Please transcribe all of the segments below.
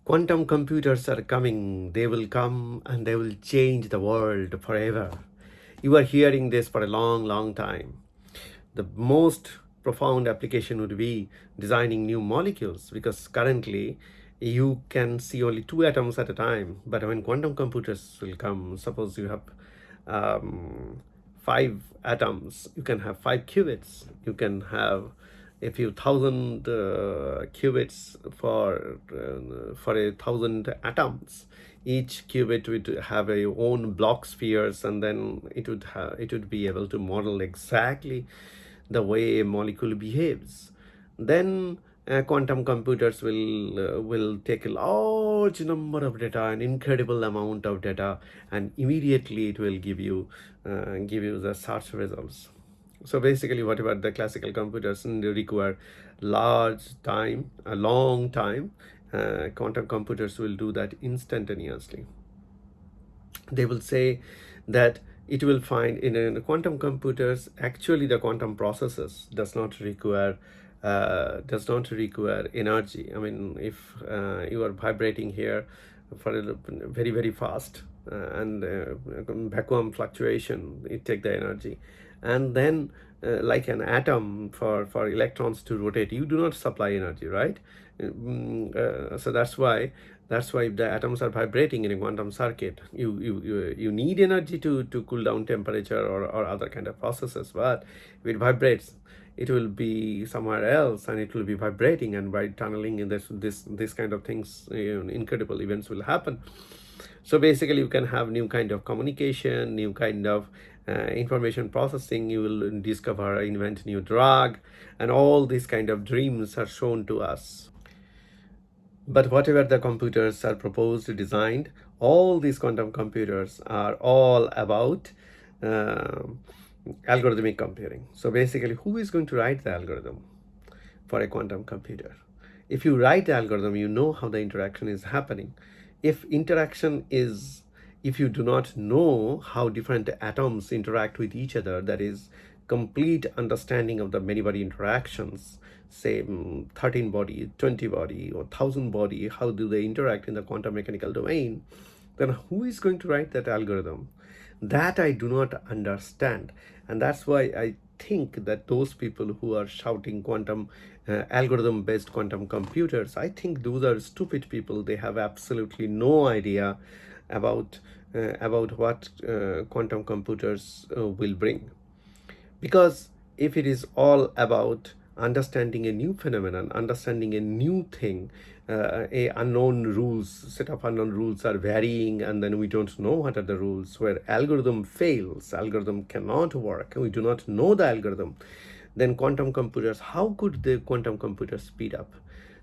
Quantum computers are coming. They will come and they will change the world forever. You are hearing this for a long, long time. The most profound application would be designing new molecules, because currently you can see only two atoms at a time. But when quantum computers will come, suppose you have five atoms, you can have five qubits. You can have a few thousand qubits for a thousand atoms. Each qubit would have a own block spheres, and then it would be able to model exactly the way a molecule behaves. Then quantum computers will take a large number of data, an incredible amount of data, and immediately it will give you the search results. So basically, whatever the classical computers require a long time, quantum computers will do that instantaneously. They will say that it will find in the quantum computers, actually the quantum processes does not require energy. I mean, if you are vibrating here for a very, very fast, and vacuum fluctuation, it take the energy. And then like an atom, for electrons to rotate, you do not supply energy, right? So that's why if the atoms are vibrating in a quantum circuit, you need energy to cool down temperature or other kind of processes. But if it vibrates, it will be somewhere else, and it will be vibrating, and by tunneling in this kind of things, incredible events will happen. So basically, you can have new kind of communication, new kind of information processing. You will discover, invent new drug, and all these kind of dreams are shown to us. But whatever the computers are proposed, designed, all these quantum computers are all about uh, algorithmic computing. So basically, who is going to write the algorithm for a quantum computer? If you write the algorithm, you know how the interaction is happening. If interaction is, if you do not know how different atoms interact with each other, that is complete understanding of the many body interactions, say 13 body, 20 body, or 1000 body, how do they interact in the quantum mechanical domain, then who is going to write that algorithm? That I do not understand. And that's why I think that those people who are shouting quantum algorithm based quantum computers, I think those are stupid people. They have absolutely no idea about what quantum computers will bring. Because if it is all about understanding a new phenomenon, understanding a new thing, a unknown rules, set of unknown rules are varying, and then we don't know what are the rules, where algorithm fails, algorithm cannot work, we do not know the algorithm, then quantum computers, how could the quantum computers speed up?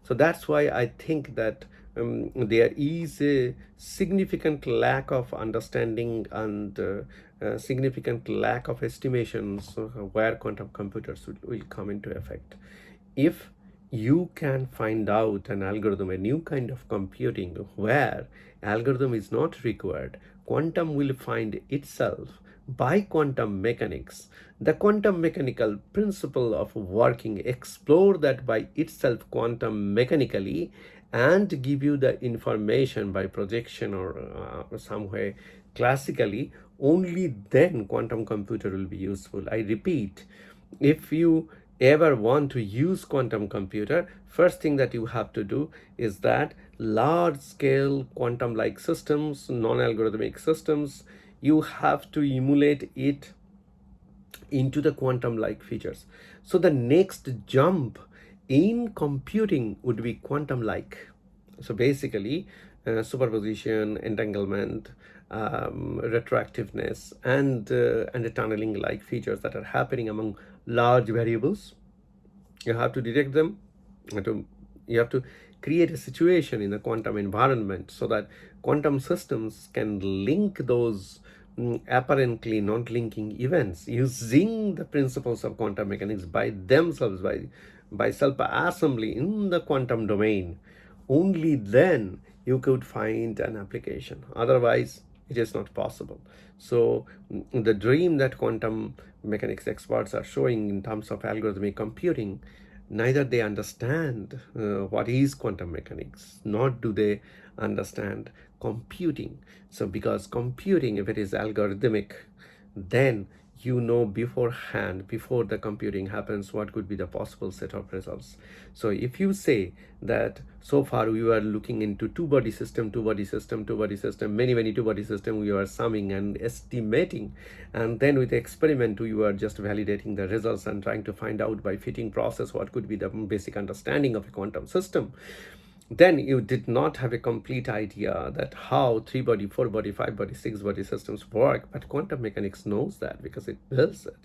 So that's why I think that there is a significant lack of understanding and significant lack of estimations where quantum computers will come into effect. If you can find out an algorithm, a new kind of computing where algorithm is not required, quantum will find itself by quantum mechanics, the quantum mechanical principle of working, explore that by itself quantum mechanically, and give you the information by projection or some way classically. Only then quantum computer will be useful. I repeat, if you ever want to use quantum computer, first thing that you have to do is that large scale quantum like systems, non-algorithmic systems, you have to emulate it into the quantum like features. So the next jump in computing would be quantum like. So basically, superposition, entanglement, retroactiveness, and the tunneling like features that are happening among large variables. You have to detect them. You have to create a situation in the quantum environment so that quantum systems can link those apparently not linking events using the principles of quantum mechanics by themselves, by self-assembly in the quantum domain. Only then you could find an application. Otherwise, it is not possible. So the dream that quantum mechanics experts are showing in terms of algorithmic computing, neither they understand what is quantum mechanics, nor do they understand computing. So because computing, if it is algorithmic, then you know beforehand, before the computing happens, what could be the possible set of results. So if you say that so far we were looking into two-body system, two-body system, two-body system, many two-body system, we are summing and estimating, and then with the experiment you are just validating the results and trying to find out by fitting process what could be the basic understanding of a quantum system, then you did not have a complete idea that how three-body, four-body, five-body, six-body systems work. But quantum mechanics knows that because it builds it.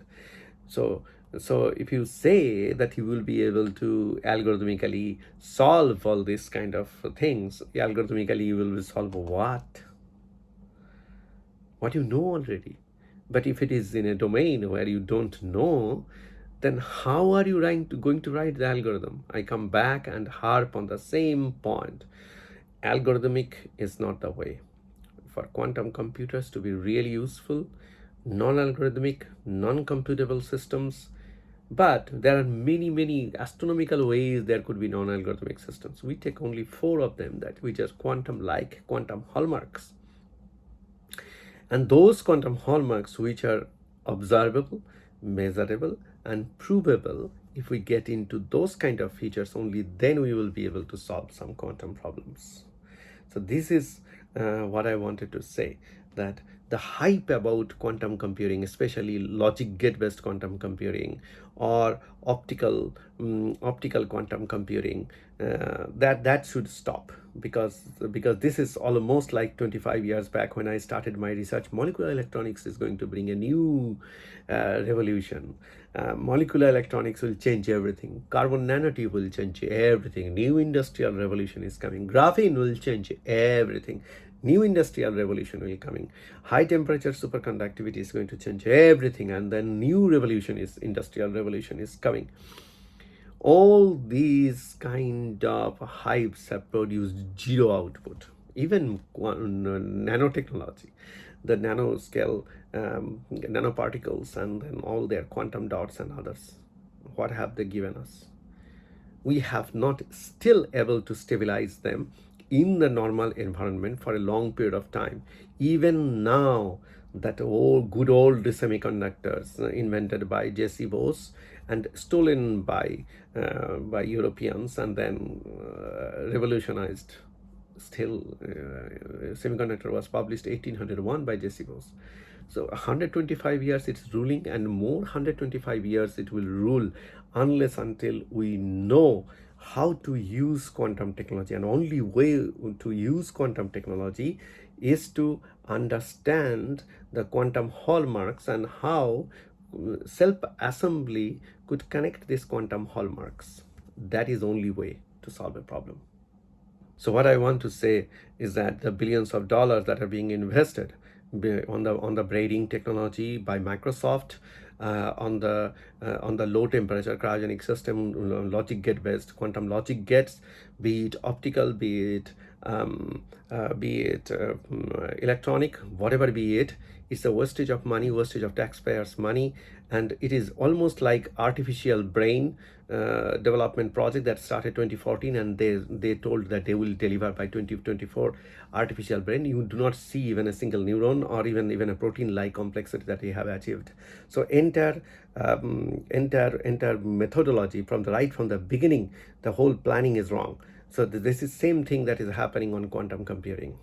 So if you say that you will be able to algorithmically solve all these kind of things, algorithmically you will solve what you know already. But if it is in a domain where you don't know, then how are you going to write the algorithm? I come back and harp on the same point. Algorithmic is not the way. For quantum computers to be really useful, non-algorithmic, non-computable systems, but there are many astronomical ways there could be non-algorithmic systems. We take only 4 of them, that which is quantum-like, quantum hallmarks. And those quantum hallmarks which are observable, measurable, and provable, if we get into those kind of features, only then we will be able to solve some quantum problems. So this is what I wanted to say, that the hype about quantum computing, especially logic gate-based quantum computing or optical quantum computing, that should stop, because this is almost like 25 years back when I started my research. Molecular electronics is going to bring a new revolution. Molecular electronics will change everything. Carbon nanotube will change everything. New industrial revolution is coming. Graphene will change everything. New industrial revolution will coming. High temperature superconductivity is going to change everything, and then new revolution is industrial revolution is coming. All these kind of hypes have produced zero output. Even nanotechnology, the nanoscale nanoparticles, and then all their quantum dots and others, what have they given us? We have not still able to stabilize them in the normal environment for a long period of time. Even now, that good old semiconductors invented by J.C. Bose and stolen by Europeans, and then revolutionized. Still, semiconductor was published 1801 by J.C. Bose. So 125 years it's ruling, and more 125 years it will rule, unless until we know how to use quantum technology. And only way to use quantum technology is to understand the quantum hallmarks and how self-assembly could connect these quantum hallmarks. That is only way to solve a problem. So what I want to say is that the billions of dollars that are being invested on the braiding technology by Microsoft, on the low temperature cryogenic system, logic gate based quantum logic gates, be it optical, be it electronic, whatever be it, it's a wastage of money, wastage of taxpayers' money, and it is almost like artificial brain development project that started 2014, and they told that they will deliver by 2024 artificial brain. You do not see even a single neuron or even a protein-like complexity that they have achieved. So entire methodology from the beginning, the whole planning is wrong. So this is same thing that is happening on quantum computing.